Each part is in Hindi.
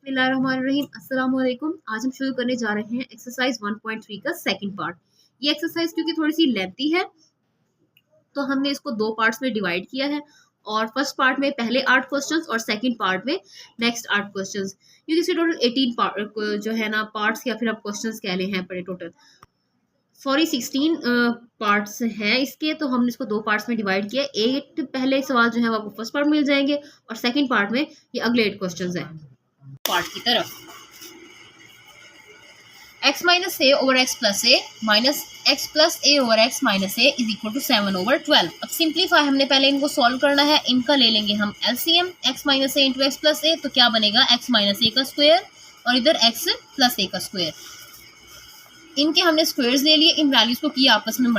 बिस्मिल्लाहिर्रहमानिर्रहीम। अस्सलाम वालेकुम। आज हम शुरू करने जा रहे हैं एक्सरसाइज 1.3 का सेकंड पार्ट। ये एक्सरसाइज क्योंकि थोड़ी सी लेंथी है तो हमने इसको दो पार्ट्स में डिवाइड किया है और फर्स्ट पार्ट में पहले 8 क्वेश्चंस और सेकंड पार्ट में नेक्स्ट 8 क्वेश्चंस, क्योंकि इसके टोटल 18 पार्ट जो है ना पार्ट्स या फिर आप क्वेश्चंस कह लें हैं पड़े टोटल सॉरी 16 पार्ट्स हैं इसके, तो हमने इसको दो पार्ट्स में डिवाइड किया। 8 पहले सवाल जो है वो आपको फर्स्ट पार्ट में मिल जाएंगे और सेकंड पार्ट में ये अगले 8 क्वेश्चंस हैं पार्ट की तरफ। x minus a over x plus a minus x plus a over x minus a is equal to 7 over 12। अब सिंप्लीफाई हमने पहले इनको सॉल्व करना है। इनका ले लेंगे हम एलसीएम, x माइनस ए इंटू एक्स प्लस ए, तो क्या बनेगा x माइनस ए का स्क्वायर और इधर x प्लस ए का स्क्वायर। इनके हमने स्क्वायर्स ले लिए, इन वैल्यूज को किया आपस में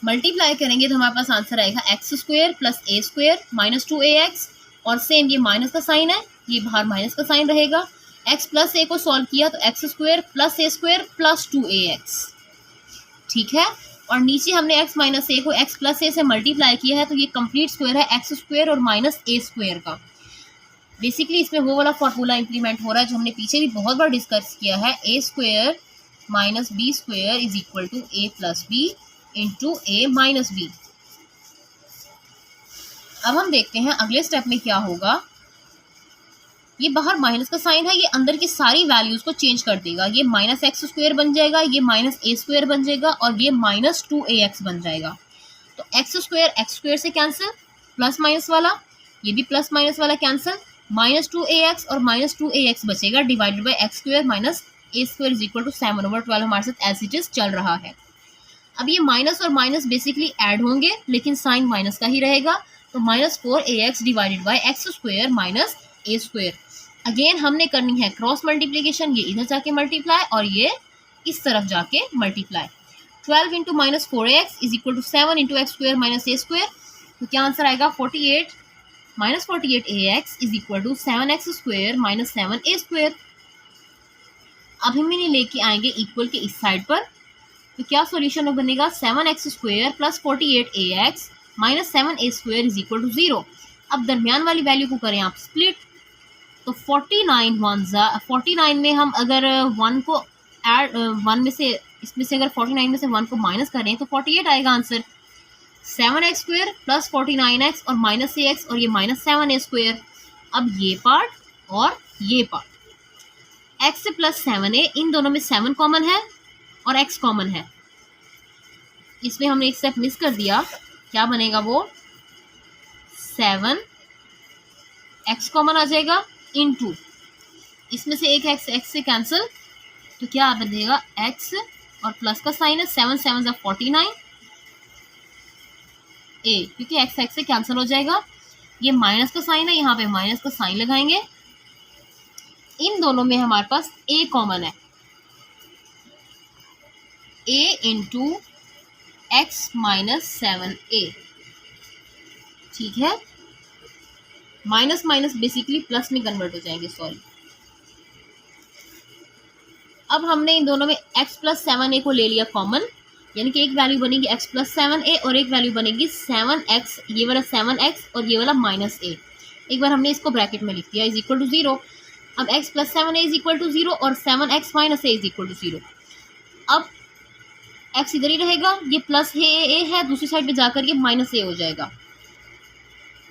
मल्टीप्लाई करेंगे तो हमारे पास आंसर आएगा एक्स स्क्वायर प्लस ए स्क्वायर माइनस 2ax, और सेम ये माइनस का साइन है, ये बाहर माइनस का साइन रहेगा। x प्लस ए को सॉल्व किया तो एक्स स्क्वायर प्लस ए स्क्वायर प्लस 2ax, ठीक है। और नीचे हमने x माइनस ए को x प्लस ए से मल्टीप्लाई किया है तो ये कंप्लीट स्क्वायर है एक्स स्क्वायर और माइनस ए स्क्वायर का। बेसिकली इसमें वो वाला फॉर्मूला इंप्लीमेंट हो रहा है जो हमने पीछे भी बहुत बार डिस्कस किया है, A square minus B square is equal to A plus B into A minus B. अब हम देखते हैं अगले स्टेप में क्या होगा। ये बाहर माइनस का साइन है, ये अंदर की सारी वैल्यूज को चेंज कर देगा। ये माइनस एक्स स्क्वायर बन जाएगा, ये माइनस ए स्क्वायर बन जाएगा और ये माइनस 2ax बन जाएगा। तो एक्स स्क्वायर से कैंसिल, प्लस माइनस वाला, ये भी प्लस माइनस वाला कैंसिल, माइनस 2ax और माइनस 2ax बचेगा divided by x square minus a square is equal to 7 over 12 हमारे साथ एज इट इज चल रहा है। अब ये माइनस और माइनस बेसिकली ऐड होंगे लेकिन साइन माइनस का ही रहेगा, तो minus 4ax divided by x square minus a square. Again हमने करनी है क्रॉस मल्टीप्लीकेशन, ये इधर जाके मल्टीप्लाई और ये इस तरफ जाके multiply. 12 into minus 4ax is equal to 7 into x square minus a square, तो क्या आंसर आएगा 48 minus 48ax is equal to 7x square minus 7a square. अब हम इन्हें लेके आएंगे इक्वल के इस साइड पर, तो क्या सॉल्यूशन बनेगा 7x square plus 48ax minus 7a square is equal to 0। अब दरमियान वाली वैल्यू को करें आप स्प्लिट, तो 49 में हम अगर 1 को ऐड 1 में से इसमें से अगर 49 में से 1 को माइनस करें तो 48 आएगा answer. 7x square plus 49x और माइनस ax और ये माइनस 7a स्क्वायर। अब ये पार्ट और ये पार्ट x प्लस 7a, इन दोनों में 7 कॉमन है और x कॉमन है। इसमें हमने एक स्टेप मिस कर दिया, क्या बनेगा वो 7x कॉमन आ जाएगा इनटू इसमें से एक x से कैंसिल, तो क्या बनेगा x और प्लस का साइन है 7 7 जा 49 a, क्योंकि x से कैंसिल हो जाएगा। ये माइनस का साइन है, यहाँ पे माइनस का साइन लगाएंगे। इन दोनों में हमारे पास a कॉमन है, a into x minus 7a, ठीक है। माइनस माइनस बेसिकली प्लस में कन्वर्ट हो जाएंगे, सॉरी। अब हमने इन दोनों में x प्लस 7a को ले लिया कॉमन, यानी कि एक वैल्यू बनेगी x प्लस 7a और एक वैल्यू बनेगी 7x, ये वाला 7x और ये वाला माइनस a। एक बार हमने इसको ब्रैकेट में लिख दिया इज इक्वल टू 0। अब x plus 7a is equal to 0 और 7x minus a is equal to 0। अब x इधर ही रहेगा, ये प्लस a है, दूसरी साइड पे जाकर ये माइनस a हो जाएगा।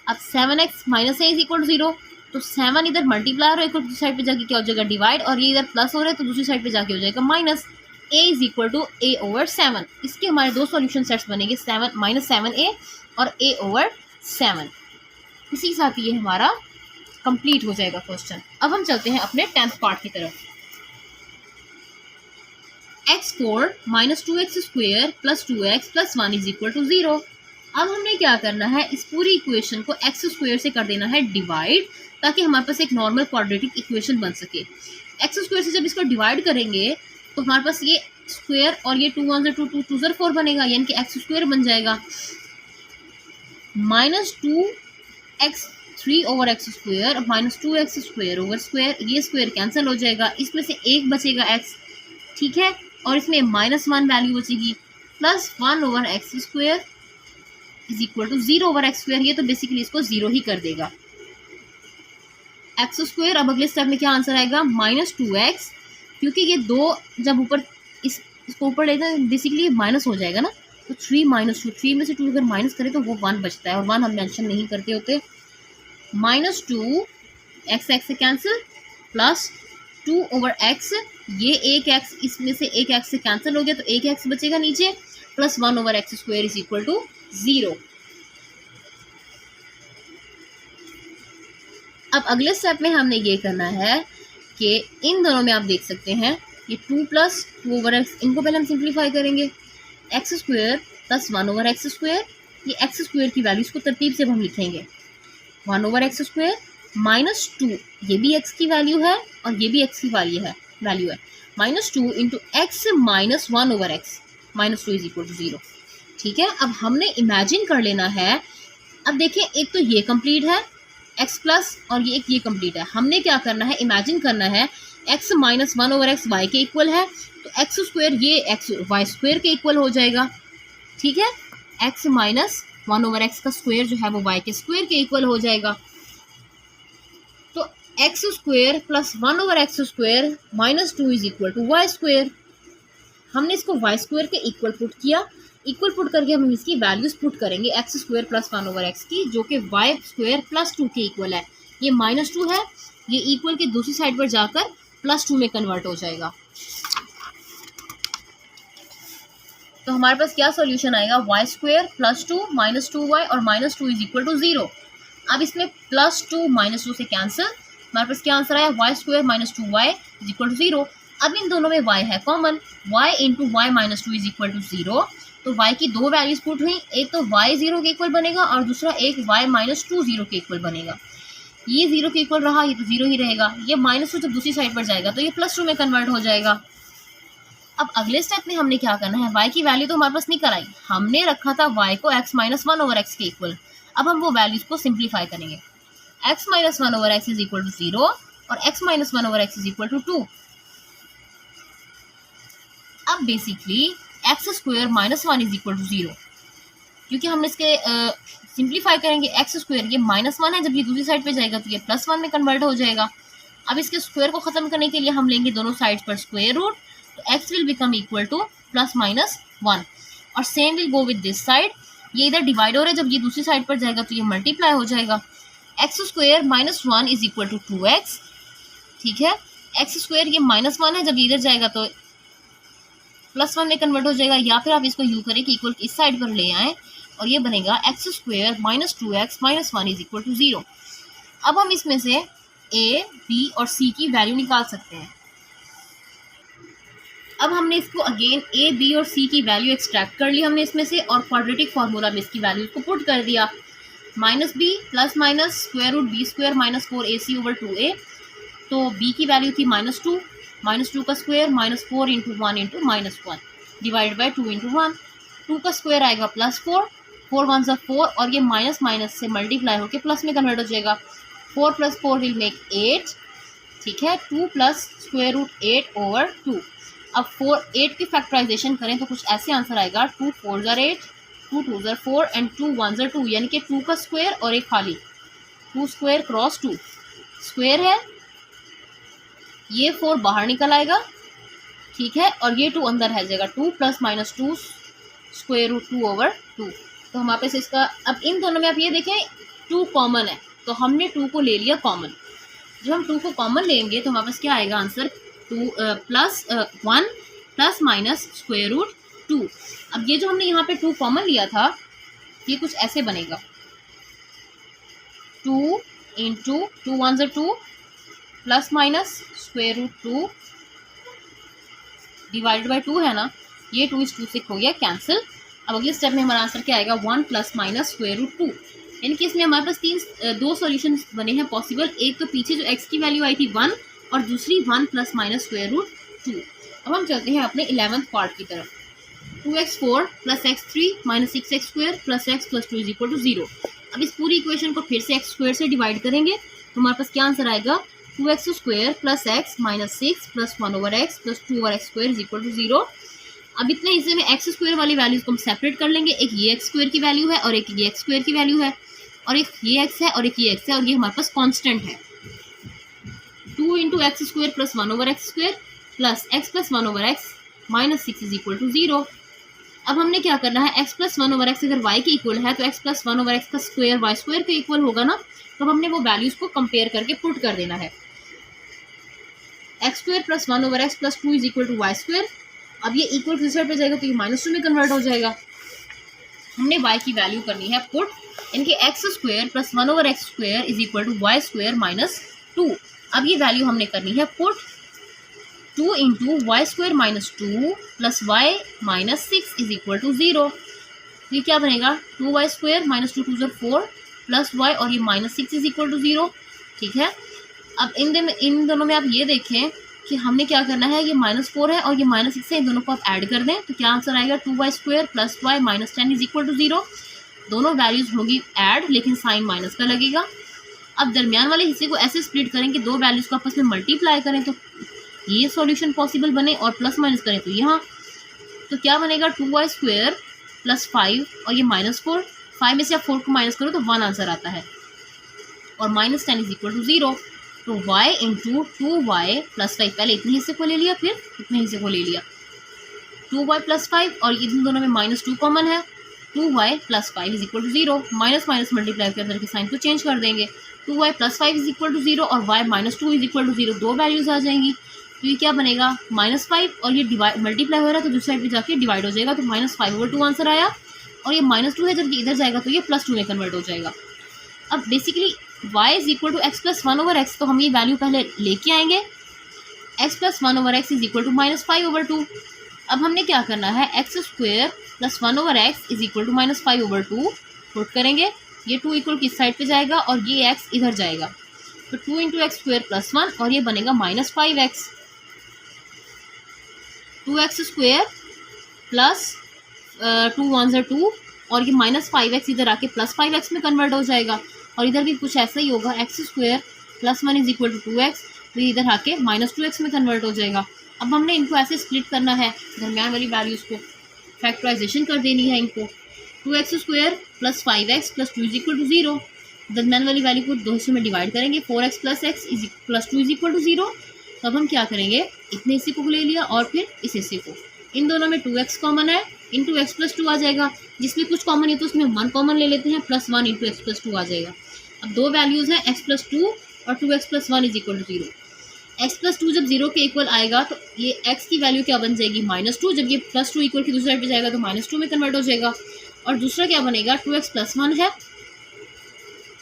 अब 7x minus a is equal to 0, तो 7 इधर मल्टीप्लाई और दूसरी साइड पे जाके क्या हो जाएगा डिवाइड, और ये इधर प्लस हो रहा है तो दूसरी साइड पे जाके हो जाएगा minus. a is equal to a over 7। इसके हमारे दो सॉल्यूशन सेट्स बनेंगे, 7 माइनस 7a और a ओवर 7। इसी के साथ ये हमारा कंप्लीट हो जाएगा क्वेश्चन। अब हम चलते हैं अपने 10th पार्ट की तरफ। x4 minus 2x square plus 2x plus 1 is equal to 0। अब हमने क्या करना है, इस पूरी इक्वेशन को x स्क्वायर से कर देना है डिवाइड, ताकि हमारे पास एक नॉर्मल क्वाड्रेटिक इक्वेशन बन सके। x स्क्वायर से जब इसको डिवाइड करेंगे तो हमारे पास ये स्क्वायर और ये 2 1 2 2 2 4 बनेगा, यानी कि x स्क्वायर बन जाएगा minus 2x 3 over x square minus 2x square over square, ये स्क्वायर कैंसिल हो जाएगा, इसमें से एक बचेगा x, ठीक है। और इसमें माइनस 1 वैल्यू बचेगी plus 1 over x square is equal to 0 over x square. ये तो बेसिकली इसको 0 ही कर देगा। एक्स स्क्वायर, अब अगले स्टेप में क्या आंसर आएगा -2x, क्योंकि ये दो जब ऊपर इसको ऊपर लेते हैं बेसिकली माइनस हो जाएगा ना, तो 3 - 2, 3 में से 2 अगर माइनस करें तो वो 1 बचता है, और 1 हम मेंशन नहीं करते होते। -2 x से कैंसिल, प्लस 2/x, ये एक x इसमें से एक x से कैंसिल हो गया तो एक x बचेगा नीचे, plus 1/x² is equal to 0। अब अगले स्टेप में हमने ये करना है कि इन दोनों में आप देख सकते हैं ये 2 + 2/x, इनको पहले हम सिंप्लीफाई करेंगे, x² + 1/x², ये x² की वैल्यूज को तरतीब से हम लिखेंगे, 1/x² -2, ये भी x की वैल्यू है और ये भी x की वैल्यू है -2 into x - 1/x, -2 is equal to 0। ठीक है, अब हमने इमेजिन कर लेना है, अब देखिए एक तो ये कंप्लीट है x प्लस, और ये कंप्लीट है। हमने क्या करना है, इमेजिन करना है x - 1/x y के इक्वल है, तो x² ये x y² के इक्वल हो जाएगा। ठीक है, x - 1/x का स्क्वायर जो है वो y के स्क्वायर के इक्वल हो जाएगा, तो x² + 1/x² -2 is equal to y²। हमने इसको y² के इक्वल पुट किया, इक्वल पुट करके हम इसकी वैल्यूज पुट करेंगे x² + 1/x की, जो कि y² + 2 के इक्वल है। ये -2 है, ये इक्वल के दूसरी साइड पर जाकर +2 में कन्वर्ट हो जाएगा। तो हमारे पास क्या सॉल्यूशन आएगा, y² + 2 -2y और -2 इज इक्वल टू 0। अब इसमें +2 -2 से कैंसिल, हमारे पास क्या आंसर आया, y² - 2y is equal to 0। अब इन दोनों में y है common, y into y - 2 is equal to 0, तो y की दो वैल्यूज पुट हुई, एक तो y 0 के इक्वल बनेगा और दूसरा एक y - 2 0 के इक्वल बनेगा। ये 0 के इक्वल रहा, ये तो 0 ही रहेगा, ये -2 जब दूसरी साइड पर जाएगा तो ये +2 में कन्वर्ट हो जाएगा। अब अगले स्टेप में हमने क्या करना है, y की वैल्यू तो हमारे पास निकल आई, हमने रखा था y को x - 1/x के इक्वल, अब हम वो वैल्यूज को सिंप्लीफाई करेंगे, x - 1/x is equal to 0 और x - 1/x is equal to 2। अब basically x² - 1 is equal to 0, क्योंकि हम इसके सिंप्लीफाई करेंगे, x² ये -1 है, जब ये दूसरी साइड पे जाएगा तो ये +1 में कन्वर्ट हो जाएगा। अब इसके स्क्वायर को ख़त्म करने के लिए हम लेंगे दोनों साइड्स पर स्क्वायर रूट, तो x will become equal to +-1 और same will go with this side, ये इधर डिवाइड हो रहा है, जब ये दूसरी साइड पर जाएगा तो ये मल्टीप्लाई हो जाएगा, x² - 1 is equal to 2x। ठीक है, x² ये -1 है, जब ये इधर जाएगा तो +1 में कन्वर्ट हो जाएगा, या फिर आप इसको यूँ करें कि इक्वल इस साइड पर ले आएँ और ये बनेगा x² - 2x - 1 is equal to 0। अब हम इसमें से a, b और c की वैल्यू निकाल सकते हैं। अब हमने इसको अगेन a, b और c की वैल्यू एक्सट्रैक्ट कर ली हमने इसमें से, और क्वाड्रेटिक फार्मूला में इसकी वैल्यू को पुट कर दिया, -b + (b² - 4ac/2a), तो b की वैल्यू थी -2 का square -4 into 1 into -1 divide by 2 into 1, 2 का स्क्वायर आएगा +4, 4 1 ज़ा 4 और ये माइनस से मल्टीप्लाई होकर प्लस में कन्वर्ट हो जाएगा, 4 + 4 विल मेक 8। ठीक है, 2 + √8/2। अब 8 की फैक्टराइजेशन करें तो कुछ ऐसे आंसर आएगा, 2 4 ज़ा 8, 2 2 ज़ा 4 एंड 2 1 ज़ा 2, यानी कि 2 का स्क्वायर और एक खाली, 2² क्रॉस 2 स्क्वायर है, ये 4 बाहर निकल आएगा। ठीक है, और ये 2 अंदर है जाएगा, 2 ± 2 √2/2। तो हमारे पास इसका, अब इन दोनों में आप ये देखें 2 कॉमन है, तो हमने 2 को ले लिया कॉमन। जब हम 2 को कॉमन लेंगे तो हमारे पास क्या आएगा आंसर, 2 + 1 ± √2। अब ये जो हमने यहाँ पे 2 कॉमन लिया था, ये कुछ ऐसे बनेगा, 2 इंटू 2 1 ज़ा 2 ±√2 डिवाइड बाई 2 है ना, ये 2 इस 2 से खो गया, कैंसिल। अब अगले स्टेप में हमारा आंसर क्या आएगा, 1 ± √2, यानी कि इसमें हमारे पास दो सॉल्यूशन बने हैं पॉसिबल, एक तो पीछे जो x की वैल्यू आई थी 1 और दूसरी 1 ± √2। अब हम चलते हैं अपने 11th पार्ट की तरफ, 2x4 + x3 - 6x² + x + 2 is equal to 0। अब इस पूरी इक्वेशन को फिर से x² से डिवाइड करेंगे तो हमारे पास क्या आंसर आएगा, 2x² + x - 6 + 1/x + 2/x² is equal to 0। अब इतने हिस्से में x² वाली वैल्यूज को हम सेपरेट कर लेंगे, एक ये x² की वैल्यू है और एक ये x² की वैल्यू है, और एक ये x है और एक ये x है, और ये हमारे पास कांस्टेंट है। 2 into x square plus 1 over x square plus x plus 1 over x minus 6 is equal to 0। अब हमने क्या करना है, एक्स प्लस 1 ओवर एक्स अगर वाई के इक्वल है तो एक्स प्लस 1 ओवर एक्स का स्क्वायर वाई स्क्वायर के इक्वल होगा ना, तो हमने वो वैल्यूज को कंपेयर करके पुट कर देना है। X square plus 1 over x plus 2 is equal to y square. अब ये इक्वल किस साइड पे जाएगा तो ये -2 में कन्वर्ट हो जाएगा। हमने y की वैल्यू करनी है पुट, इनके x square plus 1 over x square is equal to y square minus 2। अब ये वैल्यू हमने करनी है put 2 into y square minus 2 plus y minus 6 is equal to 0। तो ये क्या बनेगा, 2y square minus 2 2 4 plus Y और ये माइनस 6 इज इक्वल टू 0। ठीक है, अब इन दोनों में आप ये देखें कि हमने क्या करना है, ये -4 है और ये -6 है, इन दोनों को आप ऐड कर दें तो क्या आंसर आएगा, 2y square plus y minus 10 is equal to 0। दोनों वैल्यूज होगी ऐड लेकिन साइन माइनस का लगेगा। अब दरमियान वाले हिस्से को ऐसे स्प्लिट करें कि दो वैल्यूज को आपस में मल्टीप्लाई करें तो ये सॉल्यूशन पॉसिबल बने, और प्लस माइनस करें तो यहाँ, तो क्या बनेगा 2y स्क्वायर प्लस 5 और ये -4, 5 में से आप 4 को माइनस करो तो 1 आंसर आता है, और माइनस 10 इज इक्वल टू 0। तो y इंटू 2y प्लस 5, पहले इतने हिस्से को ले लिया फिर इतने हिस्से को ले लिया, 2y प्लस 5 और इन दोनों में -2 कॉमन है, 2y plus 5 is equal to 0। Minus minus multiply के अंदर के साइन को चेंज कर देंगे, 2y plus 5 is equal to 0 और y -2 इज इक्वल टू 0, दो वैल्यूज आ जाएंगी। तो ये क्या बनेगा, -5 और ये मल्टीप्लाई हो रहा है तो दूसरी साइड पे जाके डिवाइड हो जाएगा, तो -5/2 आंसर आया, और ये -2 है जब इधर जाएगा तो ये +2 में कन्वर्ट हो जाएगा। अब basically y is equal to x plus 1 over x, तो हम ये वैल्यू पहले लेके आएंगे, x plus 1 over x is equal to -5/2। अब हमने क्या करना है, x square plus 1 over x is equal to -5/2 put करेंगे, ये 2 इक्वल किस साइड पे जाएगा और ये x इधर जाएगा, तो 2 इंटू एक्स स्क्वायर प्लस 1 और ये बनेगा -5x, 2x स्क्वायर प्लस 2 1 ज़ा 2 और ये -5x इधर आके प्लस 5x में कन्वर्ट हो जाएगा, और इधर भी कुछ ऐसा ही होगा, x square plus 1 is equal to 2x, तो इधर आके -2x में कन्वर्ट हो जाएगा। अब हमने इनको ऐसे स्प्लिट करना है, दरमियान वाली वैल्यूज़ को फैक्टराइजेशन कर देनी है इनको, 2x square plus 5x plus 2 is equal to 0, दरमियान वाली वैल्यू को दो हिस्सों में डिवाइड करेंगे, 4x plus x plus 2 is equal to 0। तो अब हम क्या करेंगे, इतने हिस्से को ले लिया और फिर इस हिस्से को, इन दोनों में 2x कॉमन है, इंटू एक्स प्लस 2 आ जाएगा, जिसमें कुछ कॉमन है तो उसमें 1 कॉमन ले लेते हैं, प्लस 1 इंटू एक्स प्लस 2 आ जाएगा। अब दो वैल्यूज़ हैं x प्लस 2 और 2x plus 1 is equal to 0। x plus 2 जब 0 के इक्वल आएगा तो ये x की वैल्यू क्या बन जाएगी, -2, जब ये प्लस 2 इक्वल की दूसरी साइड पे जाएगा तो -2 में कन्वर्ट हो जाएगा, और दूसरा क्या बनेगा, 2x प्लस 1 है,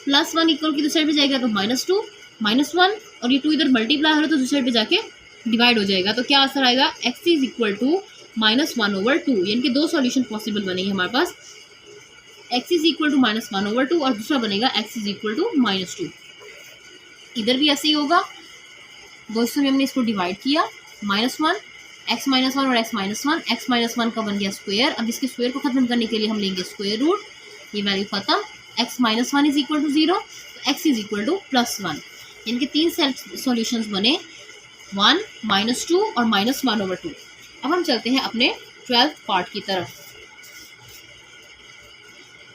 प्लस 1 इक्वल की दूसरी साइड पे जाएगा तो -2 -1, और ये 2 इधर मल्टीप्लाई हो रहा है तो दूसरी साइड पे जाके डिवाइड हो जाएगा, तो क्या आंसर आएगा, x इज इक्वल टू -1/2, यानी कि दो सॉल्यूशन पॉसिबल बनेंगे हमारे पास, x इज इक्वल टू -1/2 और दूसरा बनेगा x इज इक्वल टू -2। इधर भी ऐसे ही होगा, दो हिस्सों में हमने इसको डिवाइड किया, -1 x -1 और x -1, x -1 का बन गया स्क्वायर। अब इसके स्क्वायर को खत्म करने के लिए हम लेंगे स्क्वायर रूट, ये वैल्यू खत्म, x -1 is equal to 0, x is equal to +1, यानी कि तीन सॉल्यूशंस बने, 1 -2 और -1/2। अब हम चलते हैं अपने 12th पार्ट की तरफ।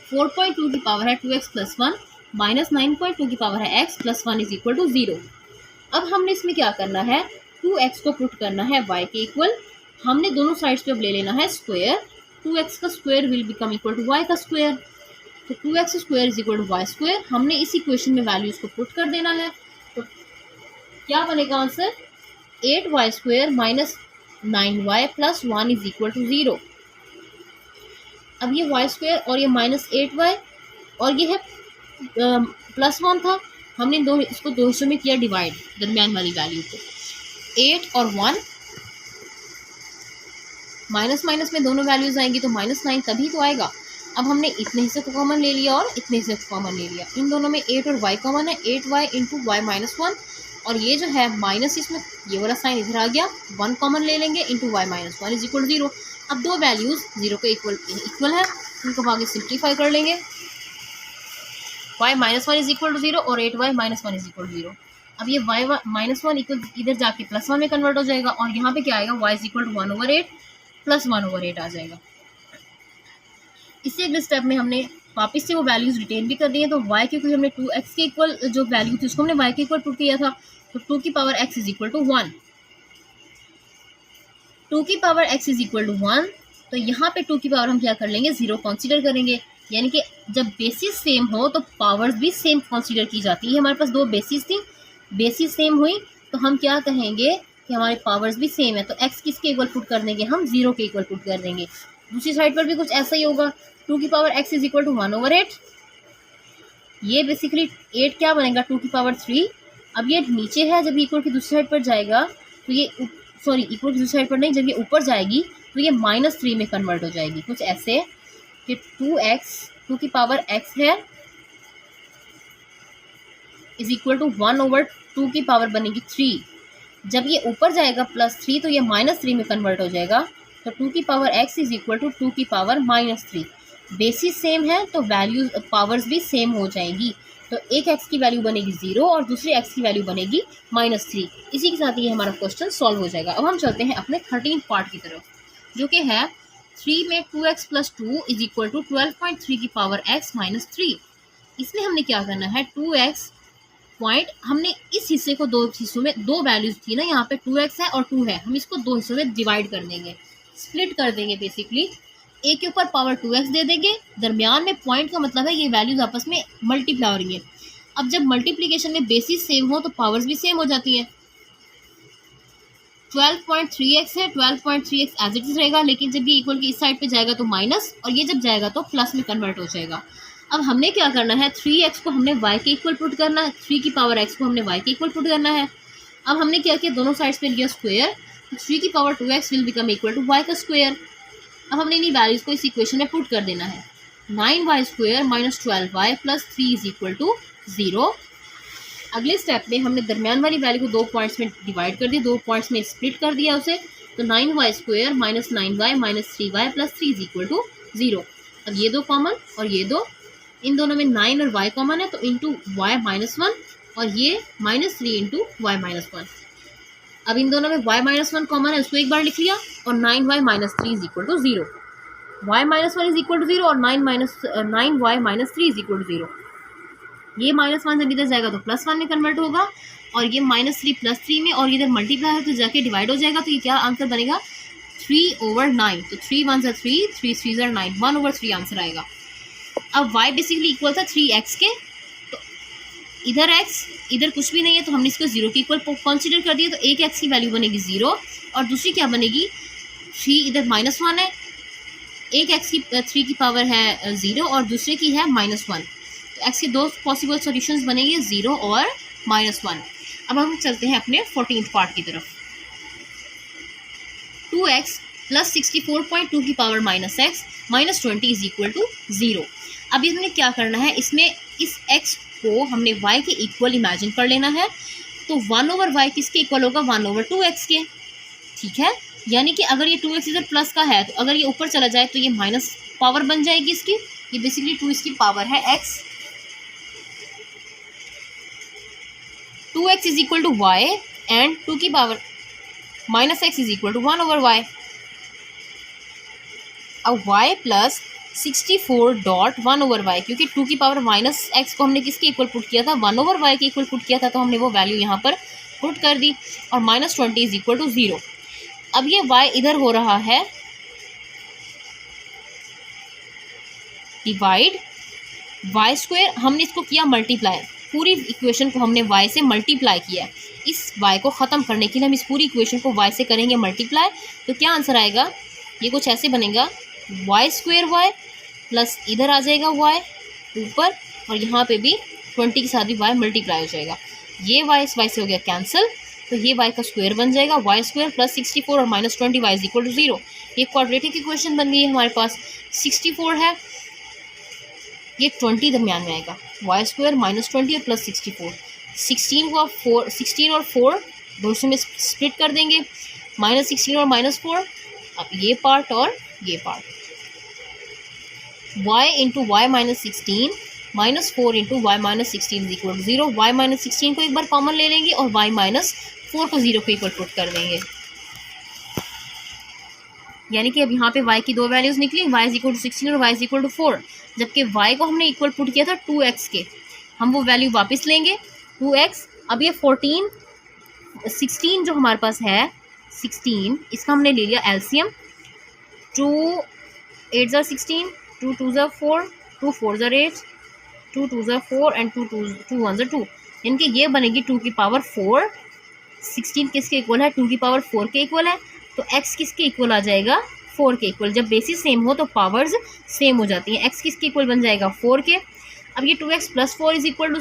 4.2 की पावर है 2x प्लस 1 माइनस 9.2 की पावर है x plus 1 is equal to 0। अब हमने इसमें क्या करना है, 2x को पुट करना है y के इक्वल, हमने दोनों साइड्स पे अब ले लेना है स्क्वायर, 2x का square will become equal to y का स्क्वायर, तो 2x square is equal to y square. हमने इस इक्वेशन में वैल्यूज को पुट कर देना है, तो क्या बनेगा answer, 8y square minus 9y plus 1 is equal to 0। अब ये y स्क्वायर और ये -8y और ये है +1 था, हमने इसको दो हिस्सों में किया डिवाइड, दरमियान वाली वैल्यू को, 8 और 1, माइनस माइनस में दोनों वैल्यूज आएंगी तो -9 तभी तो आएगा। अब हमने इतने हिस्से को कॉमन ले लिया और इतने हिस्से को कॉमन ले लिया, इन दोनों में 8 और y कॉमन है, 8y इंटू y -1, और ये जो है माइनस, इसमें ये वाला साइन इधर आ गया, 1 कॉमन ले लेंगे, इंटू y -1 इज इक्वल 0। अब दो वैल्यूज 0 के इक्वल है, इनको आगे सिंप्लीफाई कर लेंगे, y -1 इज इक्वल टू 0 और 8y -1 इज इक्वल टू 0। अब ये y -1 इक्वल इधर जाके +1 में कन्वर्ट हो जाएगा, और यहाँ पे क्या आएगा, y is equal to 1/8 plus 1/8 आ जाएगा। इसी अगले स्टेप में हमने वापस से वो वैल्यूज़ रिटेन भी कर दी हैं। तो y क्योंकि हमने 2x के इक्वल जो वैल्यू थी उसको हमने y के इक्वल पुट किया था, तो 2 की power x is equal to 1। 2 की power x is equal to 1, तो यहाँ पे 2 की पावर हम क्या कर लेंगे, 0 कंसीडर करेंगे। यानी कि जब बेसिस सेम हो तो पावर्स भी सेम कंसीडर की जाती है। हमारे पास दो बेसिस थी, बेसिस सेम हुई तो हम क्या कहेंगे कि हमारे पावर्स भी सेम है, तो x किसके इक्वल पुट कर देंगे, हम 0 के इक्वल पुट कर देंगे। दूसरी साइड पर भी कुछ ऐसा ही होगा, 2 की power x is equal to 1/8। ये बेसिकली 8 क्या बनेगा, 2 की पावर 3। अब ये नीचे है, जब इक्वल की दूसरी साइड पर जाएगा तो ये सॉरी इक्वल की दूसरी साइड पर नहीं, जब ये ऊपर जाएगी तो ये -3 में कन्वर्ट हो जाएगी। कुछ ऐसे कि 2 की पावर x है इज इक्वल टू 1/2 की पावर बनेगी 3। जब ये ऊपर जाएगा +3 तो ये -3 में कन्वर्ट हो जाएगा। तो 2 की power x is equal to 2 की पावर -3। बेसिस सेम है तो वैल्यूज पावर्स भी सेम हो जाएंगी। तो एक x की वैल्यू बनेगी 0 और दूसरी x की वैल्यू बनेगी -3। इसी के साथ ये हमारा क्वेश्चन सॉल्व हो जाएगा। अब हम चलते हैं अपने 13 पार्ट की तरफ, जो कि है 3 में 2x + 2 इज इक्वल टू 12.3 की पावर x - 3। इसमें हमने क्या करना है, 2x पॉइंट, हमने इस हिस्से को दो हिस्सों में, दो वैल्यूज थी ना, यहाँ पे 2x है और 2 है, हम इसको दो हिस्सों में डिवाइड कर देंगे, स्प्लिट कर देंगे। बेसिकली एक के ऊपर पावर 2x दे देंगे, दरमियान में पॉइंट का मतलब है ये वैल्यूज आपस में मल्टीप्लाई हो रही हैं। अब जब मल्टीप्लिकेशन में बेसिस सेम हो तो पावर्स भी सेम हो जाती हैं। 12.3x है, 12.3x एज इट इज रहेगा, लेकिन जब ये इक्वल की इस साइड पे जाएगा तो माइनस, और ये जब जाएगा तो प्लस में कन्वर्ट हो जाएगा। अब हमने क्या करना है, 3x को हमने y के इक्वल पुट करना है, 3 की पावर x को हमने y के इक्वल पुट करना है। अब हमने क्या किया, दोनों साइड्स पे लिया स्क्वायर, तो 3 की power 2x will become equal to y का स्क्वायर। अब हमने इन्हीं वैल्यूज को इस इक्वेशन में पुट कर देना है। 9y square minus 12y plus 3 is equal to 0। अगले स्टेप में हमने दरमियान वाली वैल्यू को दो पॉइंट्स में डिवाइड कर दिया, दो पॉइंट्स में स्प्लिट कर दिया उसे, तो 9y square minus 9y minus 3y plus 3 is equal to 0। अब ये दो कॉमन और ये दो, इन दोनों में 9 और y कॉमन है, तो इंटू y -1, और ये -3 इंटू y -1। अब इन दोनों में y -1 कॉमन है, उसको एक बार लिख लिया, और 9y -3 is equal to 0। y -1 is equal to 0 और 9y -3 इज इक्वल टू 0। ये -1 जब इधर जाएगा तो +1 में कन्वर्ट होगा, और ये -3 +3 में, और इधर मल्टीप्लाई है तो जाके डिवाइड हो जाएगा। तो ये क्या आंसर बनेगा, 3/9। तो 3 1 3, 3 3 9, 1/3 आंसर आएगा। अब y बेसिकली इक्वल था 3x के, तो इधर x इधर कुछ भी नहीं है, तो हमने इसको 0 के इक्वल कंसीडर कर दिया, तो एक x की वैल्यू बनेगी 0 और दूसरी क्या बनेगी 3, इधर -1 है, एक x की 3 की पावर है 0 और दूसरे की है -1, तो x के दो पॉसिबल सॉल्यूशंस बनेंगे 0 और -1। अब हम चलते हैं अपने 14th पार्ट की तरफ। 2x + 64.2 की power -x -20 is equal to 0। अभी हमने क्या करना है, इसमें इस x को हमने y के इक्वल इमेजिन कर लेना है, तो 1/y किसके इक्वल होगा, 1/2x के। ठीक है, यानी कि अगर ये 2x इधर प्लस का है, तो अगर ये ऊपर चला जाए तो ये माइनस पावर बन जाएगी इसकी, ये बेसिकली 2 इसकी पावर है x। 2x is equal to y and 2 की power -x is equal to 1/y। अब y प्लस 64.1/y, क्योंकि 2 की पावर -x को हमने किसके इक्वल पुट किया था, 1/y के इक्वल पुट किया था, तो हमने वो वैल्यू यहाँ पर पुट कर दी, और -20 इज इक्वल टू 0। अब ये y इधर हो रहा है डिवाइड, y स्क्वायर हमने इसको किया मल्टीप्लाई, पूरी इक्वेशन को हमने y से मल्टीप्लाई किया। इस y को ख़त्म करने के लिए हम इस पूरी इक्वेशन को y से करेंगे मल्टीप्लाई, तो क्या आंसर आएगा, ये कुछ ऐसे बनेगा, y स्क्वायर y प्लस इधर आ जाएगा y ऊपर, और यहाँ पे भी 20 के साथ भी y मल्टीप्लाई हो जाएगा। ये y इस y से हो गया कैंसिल, तो ये y का स्क्वायर बन जाएगा, y स्क्वायर प्लस 64 और -20 y इज इक्वल टू 0। ये क्वाड्रेटिक इक्वेशन बन गई है हमारे पास। 64 है, ये 20 दरमियान में आएगा, y स्क्वायर -20 और प्लस 64। 16 और 4 दोनों में स्प्लिट कर देंगे, -16 और -4। अब ये पार्ट और ये part, y into y -16 -4 into y -16 is equal to 0। y -16 को एक बार कॉमन ले लेंगे और y -4 को 0 के इक्वल पुट कर देंगे, यानी कि अब यहाँ पे y की दो वैल्यूज निकली, y इज इक्वल टू 16 और y इज इक्वल टू 4। जबकि y को हमने इक्वल पुट किया था 2x के। हम वो वैल्यू वापस लेंगे 2x। अब ये 16 जो हमारे पास है 16, इसका हमने ले लिया एलसीएम। 2 8 ज़ा 16, 2 2 ज़ा 4, 2 4 ज़ा 8, 2 2 ज़ा 4 एंड 2 1 ज़ा 2, यानी कि ये बनेगी 2 की पावर 4। 16 किसके इक्वल है? 2 की पावर 4 के इक्वल है। तो x किसके इक्वल आ जाएगा? 4 के इक्वल। जब बेसिस सेम हो तो पावर्स सेम हो जाती हैं। x किसके इक्वल बन जाएगा? 4 के। अब ये 2x plus 4 is equal to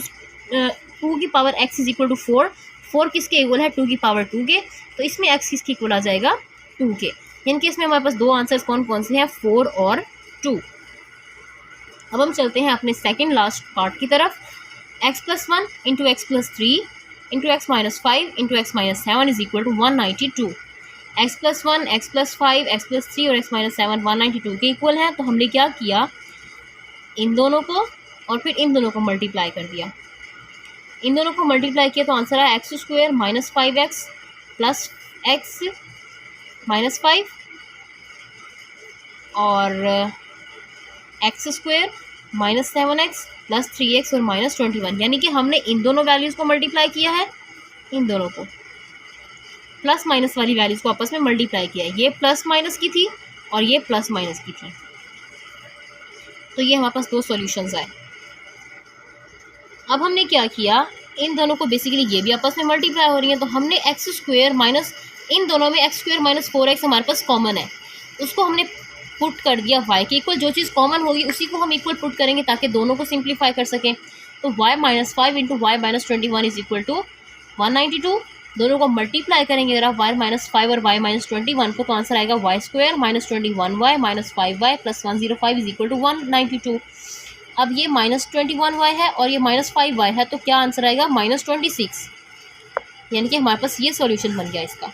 2 की power x is equal to 4। 4 किसके इक्वल है? 2 की पावर 2 के। तो इसमें x किसके इक्वल आ जाएगा? 2 के। यानी कि इसमें हमारे पास दो आंसर्स कौन कौन से हैं? 4 और 2। अब हम चलते हैं अपने सेकेंड लास्ट पार्ट की तरफ। x plus 1 into x plus 3 into x minus 5 into x minus 7 is equal to 192। x plus 1, x plus 5, x plus 3 और x माइनस 7 192 के इक्वल हैं। तो हमने क्या किया? इन दोनों को और फिर इन दोनों को मल्टीप्लाई कर दिया। इन दोनों को मल्टीप्लाई किया तो आंसर आया x square minus 5x plus x minus 5 और x square minus 7x plus 3x और माइनस 21। यानी कि हमने इन दोनों वैल्यूज़ को मल्टीप्लाई किया है, इन दोनों को प्लस माइनस वाली वैल्यूज़ को आपस में मल्टीप्लाई किया है। ये प्लस माइनस की थी और ये प्लस माइनस की थी। तो ये हमारे पास दो सॉल्यूशंस आए। अब हमने क्या किया? इन दोनों को बेसिकली ये भी आपस में मल्टीप्लाई हो रही है, तो हमने एक्स स्क्वायर माइनस, इन दोनों में एक्स स्क्वायर माइनस 4x हमारे पास कॉमन है, उसको हमने पुट कर दिया y के इक्वल। जो चीज़ कॉमन होगी उसी को हम इक्वल पुट करेंगे ताकि दोनों को सिंप्लीफाई कर सकें। तो y minus 5 into y minus 21 is equal to 192। दोनों को मल्टीप्लाई करेंगे अगर आप y माइनस 5 और y माइनस 21 को, तो आंसर आएगा y square minus 21y minus 5y plus 105 is equal to 192। अब ये माइनस 21y है और ये माइनस 5y है, तो क्या आंसर आएगा? माइनस 26। यानी कि हमारे पास ये सॉल्यूशन बन गया इसका।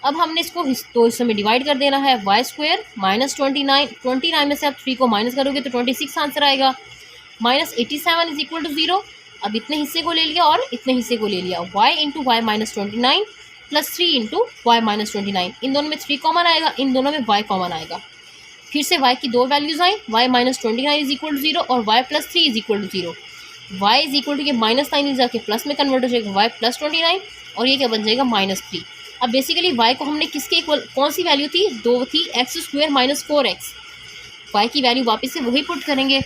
अब हमने इसको दो हिस्सों में डिवाइड कर देना है। y स्क्वायर माइनस 29 में से आप 3 को माइनस करोगे तो 26 आंसर आएगा। Minus 87 is equal to 0। अब इतने हिस्से को ले लिया और इतने हिस्से को ले लिया। y into y minus 29 plus 3 into y minus 29। इन दोनों में 3 कॉमन आएगा, इन दोनों में y कॉमन आएगा। फिर से y की दो वैल्यूज आई, y minus 29 is equal to 0 और y plus 3 is equal to 0। y is equal to ये माइनस 9 जाके प्लस में कन्वर्ट हो जाएगा, y प्लस 29 और ये क्या बन जाएगा? माइनस 3। अब बेसिकली y को हमने किसके इक्वल, कौन सी वैल्यू थी? दो थी, x square minus 4x। y की वैल्यू वापस से वही पुट करेंगे,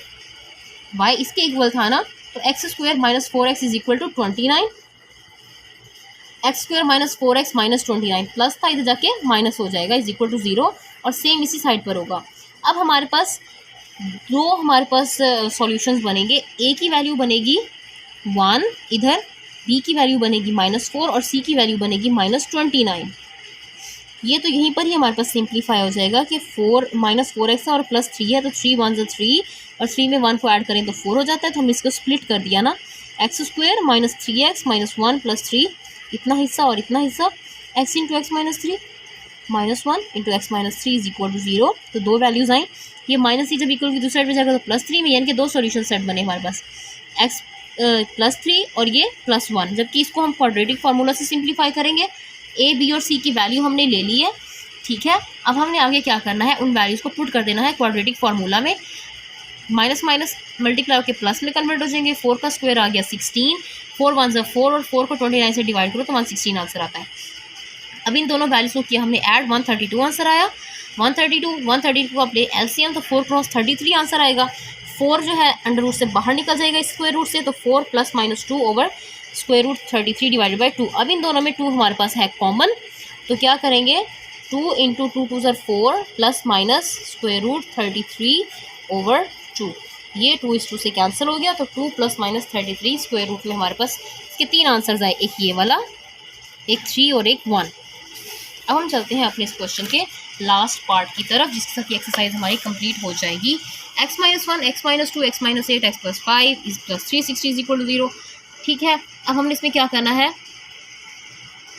y इसके इक्वल था ना, तो x square minus 4x is equal to 29। X square minus 4x minus 29 plus था, इधर जाके माइनस हो जाएगा, इज इक्वल टू 0 और सेम इसी साइड पर होगा। अब हमारे पास सॉल्यूशंस बनेंगे। a की वैल्यू बनेगी 1 इधर, b की वैल्यू बनेगी -4 और c की वैल्यू बनेगी -29। ये तो यहीं पर ही हमारे पास सिंप्लीफाई हो जाएगा कि 4 -4x है और प्लस 3 है, तो 3 1 ज़ा 3 और 3 में 1 को ऐड करें तो 4 हो जाता है। तो हम इसको स्प्लिट कर दिया ना, x square minus 3x minus 1 plus 3, इतना हिस्सा और इतना हिस्सा, x into x minus 3 minus 1 into x minus 3 is equal to 0। तो दो वैल्यूज़ आई, ये माइनस ही जब इक्वल की दूसरी साइड में जाएगा तो प्लस 3 में, यानी कि दो सॉल्यूशन सेट बने हमारे पास, x प्लस 3 और ये प्लस 1। जबकि इसको हम क्वाड्रेटिक फार्मूला से सिंप्लीफाई करेंगे। a b और c की वैल्यू हमने ले ली है, ठीक है। अब हमने आगे क्या करना है, उन वैल्यूज़ को पुट कर देना है क्वाड्रेटिक फार्मूला में। माइनस माइनस मल्टीप्लाई होकर प्लस में कन्वर्ट हो जाएंगे। 4 का स्क्वायर आ गया 16, 4 1 ज़ा 4 और 4 को 29 से डिवाइड करो तो 116 आंसर आता है। अब इन दोनों वैल्यूज़ को किया हमने ऐड, 132 आंसर आया। 132 को आप ले एलसीएम तो 4 क्रॉस 33 आंसर आएगा। 4 जो है अंडर रूट से बाहर निकल जाएगा स्क्वायर रूट से, तो 4 plus minus 2 over square root 33 divided by 2। अब इन दोनों में 2 हमारे पास है कॉमन, तो क्या करेंगे, 2 इंटू 2 2 ज़ा 4 plus minus square root 33 over 2। ये 2 इस 2 से कैंसिल हो गया, तो 2 प्लस माइनस 33 स्क्वायर रूट में हमारे पास इसके 3 आंसर्स आए, एक ये वाला, एक 3 और एक 1। अब हम चलते हैं अपने इस क्वेश्चन के लास्ट पार्ट की तरफ, जिसके साथ ये एक्सरसाइज हमारी कंप्लीट हो जाएगी। x minus 1 x minus 2 x minus 8 x plus 5 is plus 360 is equal to 0, ठीक है। अब हमने इसमें क्या करना है,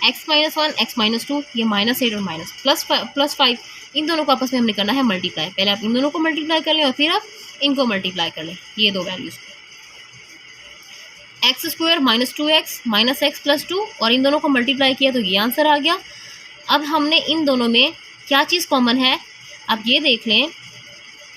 x माइनस 1 x माइनस 2, ये माइनस 8 और माइनस प्लस 5, इन दोनों को आपस में हमने करना है मल्टीप्लाई। पहले आप इन दोनों को मल्टीप्लाई कर लें और फिर आप इनको मल्टीप्लाई कर लें, ये दो वैल्यूज़ को। X square minus 2x minus x plus 2 और इन दोनों को मल्टीप्लाई किया तो ये आंसर आ गया। अब हमने इन दोनों में क्या चीज़ कॉमन है, आप ये देख लें,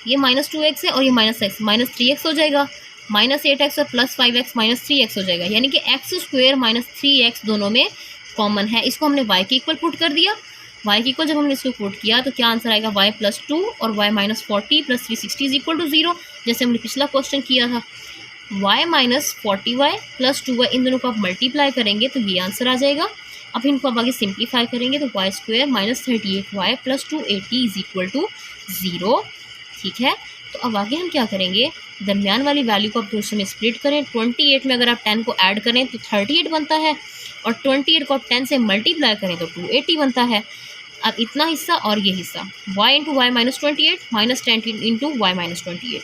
ये -2x है और ये -x, -3x हो जाएगा, -8x और +5x -3x हो जाएगा, यानी कि x² -3x दोनों में कॉमन है। इसको हमने y के इक्वल पुट कर दिया। y के इक्वल जब हमने इसको पुट किया तो क्या आंसर आएगा, y +2 और y -40 + 360 इज इक्वल टू 0, जैसे हमने पिछला क्वेश्चन किया था। y -40y + 2y इन दोनों को आप मल्टीप्लाई करेंगे तो ये आंसर आ जाएगा। अब इनको आप आगे सिंप्लीफाई करेंगे तो y² -38y + 280 is equal to 0। ठीक है, तो अब आगे हम क्या करेंगे, दरमियान वाली वैल्यू को आप दो हिस्सों में स्प्लिट करें। 28 में अगर आप 10 को ऐड करें तो 38 बनता है, और 28 को आप 10 से मल्टीप्लाई करें तो 280 बनता है। अब इतना हिस्सा और ये हिस्सा, y × y -28 -10 × y -28,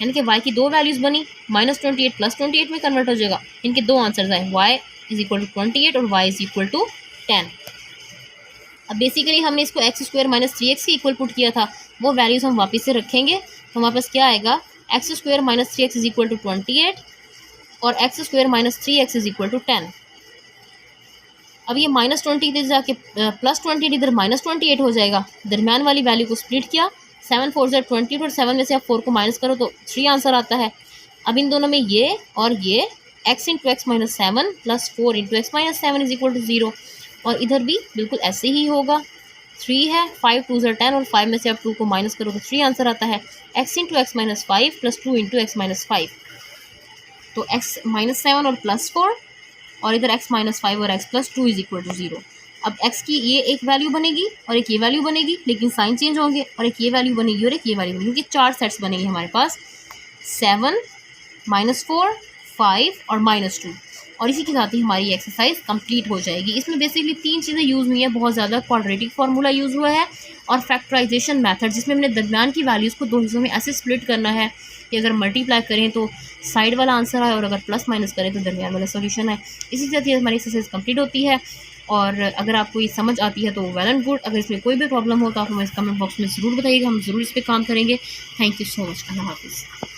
यानी कि y की दो वैल्यूज़ बनी, -28 + 28 में कन्वर्ट हो जाएगा। इनके दो आंसर्स आए, y = 28 और y = 10। अब बेसिकली हमने इसको x² -3x के इक्वल पुट किया था, वो वैल्यूज़ हम वापस से रखेंगे तो हमारे पास क्या आएगा, x² -3x is equal to 28 और x² -3x is equal to 10। अब ये -20 इधर जाके +20 इधर -28 हो जाएगा। दरमियान वाली वैल्यू को स्प्लिट किया, 7 4 ज़ा 20 और 7 में से आप 4 को माइनस करो तो 3 आंसर आता है। अब इन दोनों में ये और ये x × x - 7 + 4 × x - 7 is equal to 0, और इधर भी बिल्कुल ऐसे ही होगा। 3 है, 5 2 ज़ा 10 और 5 में से आप 2 को माइनस करो तो 3 आंसर आता है। x × x - 5 + 2 × x - 5, तो x - 7 और +4 और इधर x - 5 और x + 2 इज इक्वल टू 0। अब x की ये एक वैल्यू बनेगी और एक ये वैल्यू बनेगी, लेकिन साइन चेंज होंगे, और एक ये वैल्यू बनेगी और एक ये वैल्यू बनेगी, क्योंकि 4 सेट्स बनेंगे हमारे पास, 7 -4 5 और -2। और इसी के साथ ही हमारी एक्सरसाइज कंप्लीट हो जाएगी। इसमें बेसिकली 3 चीज़ें यूज़ हुई हैं बहुत ज़्यादा। क्वाड्रेटिक फार्मूला यूज़ हुआ है और फैक्टराइजेशन मेथड, जिसमें हमने दरमियान की वैल्यूज़ को दो हिस्सों में ऐसे स्प्लिट करना है कि अगर मल्टीप्लाई करें तो साइड वाला आंसर आए और अगर प्लस माइनस करें तो दरमियान वाला सोल्यूशन है। इसी के साथ ही हमारी एक्सरसाइज कंप्लीट होती है। और अगर आपको ये समझ आती है तो वेल एंड गुड। अगर इसमें कोई भी प्रॉब्लम हो तो आप हमें कमेंट बॉक्स में ज़रूर बताइएगा, हम ज़रूर इस पर काम करेंगे। Thank you so much. अल्लाह हाफिज़।